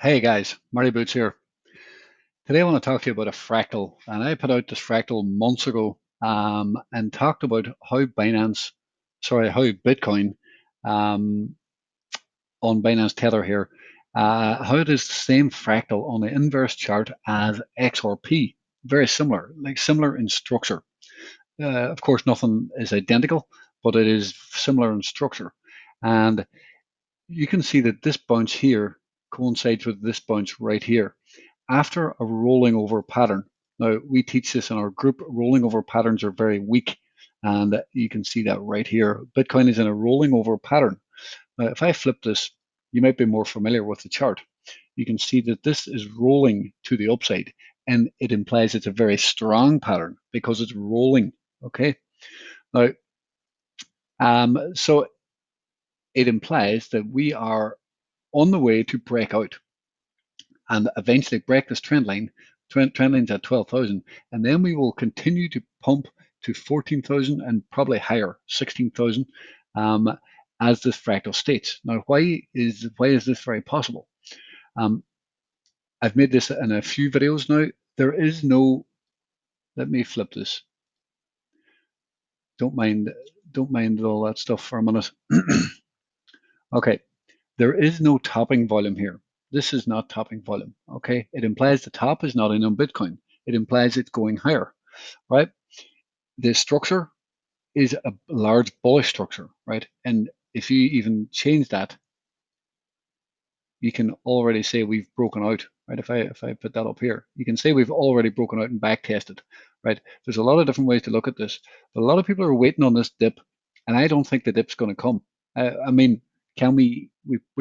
Hey guys, Marty Boots here. Today I want to talk to you about a fractal, and I put out this fractal months ago, and talked about how Bitcoin, um, on Binance Tether here, how it is the same fractal on the inverse chart as XRP. Very similar, like similar in structure. Of course, nothing is identical, but it is similar in structure. And you can see that this bounce here coincides with this bounce right here after a rolling over pattern. Now, we teach this in our group. Rolling over patterns are very weak, and you can see that right here. Bitcoin is in a rolling over pattern. Now, if I flip this, you might be more familiar with the chart. You can see that this is rolling to the upside, and it implies it's a very strong pattern because it's rolling. Okay. Now, so it implies that we are on the way to break out and eventually break this trend line. Trend line's at 12,000, and then we will continue to pump to 14,000 and probably higher, 16,000, as this fractal states. Now, why is this very possible? Um, I've made this in a few videos now. There is no. Let me flip this. Don't mind. Don't mind all that stuff for a minute. Okay. There is no topping volume here. This is not topping volume, okay? It implies the top is not in on Bitcoin. It implies it's going higher, right? The structure is a large bullish structure, right? And if you even change that, you can already say we've broken out, right? If I put that up here, you can say we've already broken out and back tested, right? There's a lot of different ways to look at this, but a lot of people are waiting on this dip, and I don't think the dip's going to come. I mean, can we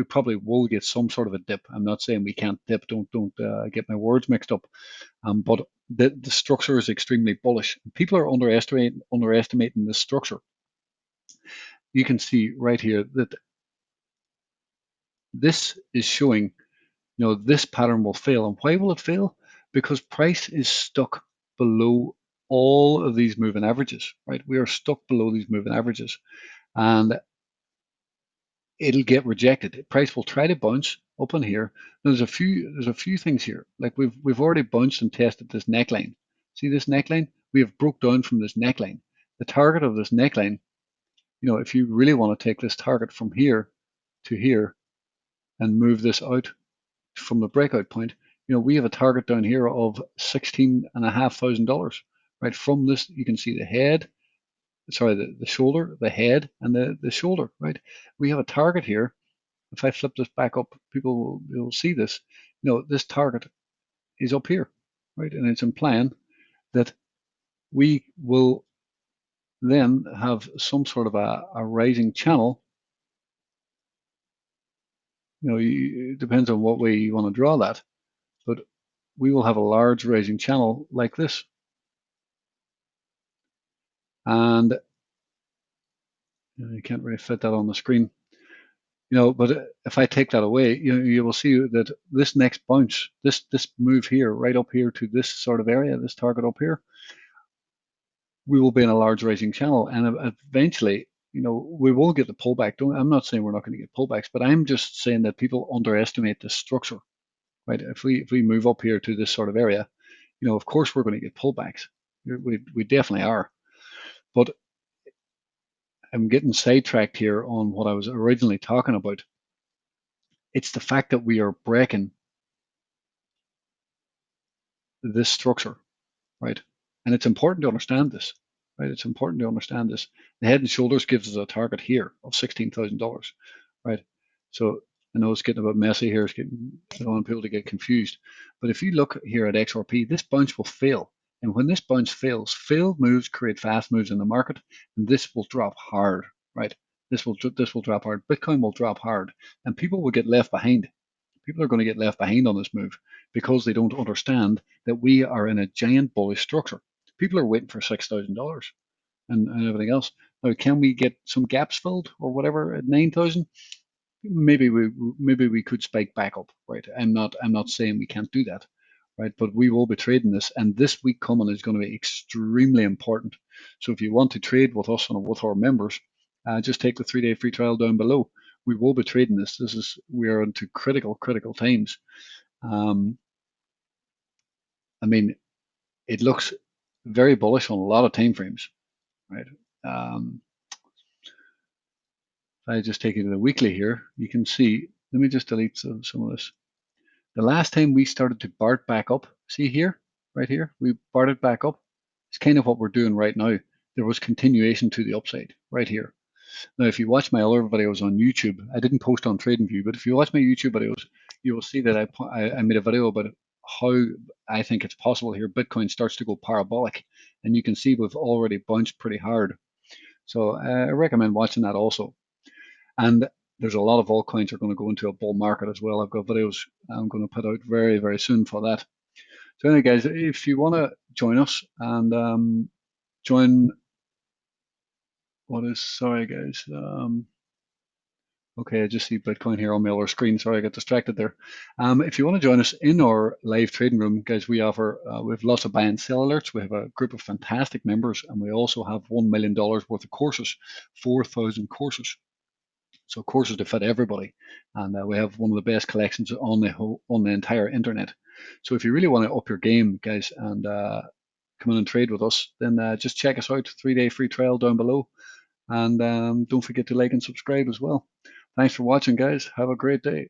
probably will get some sort of a dip. I'm not saying we can't dip. Don't get my words mixed up. But the structure is extremely bullish. People are underestimating the structure. You can see right here that this is showing, this pattern will fail. And why will it fail? Because price is stuck below all of these moving averages, right? We are stuck below these moving averages, and it'll get rejected. Price will try to bounce up in here. There's a few things here. Like we've already bounced and tested this neckline. See this neckline? We have broke down from this neckline. The target of this neckline, if you really want to take this target from here to here and move this out from the breakout point, we have a target down here of $16,500, right? From this, you can see the head, sorry, the shoulder, the head, and the shoulder, right? We have a target here. If I flip this back up, people will see this. This target is up here, right? And it's implying that we will then have some sort of a rising channel. It depends on what way you want to draw that, but we will have a large rising channel like this. And you can't really fit that on the screen. But if I take that away, you will see that this next bounce, this move here, right up here to this sort of area, this target up here, we will be in a large rising channel, and eventually, we will get the pullback. I'm not saying we're not going to get pullbacks, but I'm just saying that people underestimate the structure, right? If we move up here to this sort of area, of course we're going to get pullbacks. We definitely are, but I'm getting sidetracked here on what I was originally talking about. It's the fact that we are breaking this structure, right? And it's important to understand this, right? It's important to understand this. The head and shoulders gives us a target here of $16,000, right? So I know it's getting a bit messy here. I don't want people to get confused. But if you look here at XRP, this bounce will fail. And when this bounce fails, failed moves create fast moves in the market, and this will drop hard, right? This will drop hard. Bitcoin will drop hard, and people will get left behind. People are going to get left behind on this move because they don't understand that we are in a giant bullish structure. People are waiting for $6,000 and everything else. Now, can we get some gaps filled or whatever at 9,000? Maybe we could spike back up, right? I'm not saying we can't do that, right? But we will be trading this, and this week coming is going to be extremely important. So if you want to trade with us and with our members, just take the 3-day free trial down below. we will be trading this. We are into critical times. I mean, it looks very bullish on a lot of time frames, right? If I just take it to the weekly here, you can see. Let me just delete some of this. The last time we started to BART back up, see here, right here, we BARTed back up. It's kind of what we're doing right now. There was continuation to the upside right here. Now, if you watch my other videos on YouTube, I didn't post on TradingView, but if you watch my YouTube videos, you will see that I made a video about how I think it's possible here Bitcoin starts to go parabolic, and you can see we've already bounced pretty hard. So I recommend watching that also. And there's a lot of altcoins are going to go into a bull market as well. I've got videos I'm going to put out very soon for that. So anyway, guys, if you want to join us and join sorry guys, okay, I just see Bitcoin here on my other screen. Sorry, I got distracted there. If you want to join us in our live trading room, guys, we have lots of buy and sell alerts. We have a group of fantastic members, and we also have $1 million worth of courses, 4,000 courses. So courses to fit everybody, and we have one of the best collections on the entire internet. So if you really want to up your game, guys, and come in and trade with us, then just check us out. 3-day free trial down below, and don't forget to like and subscribe as well. Thanks for watching, guys. Have a great day.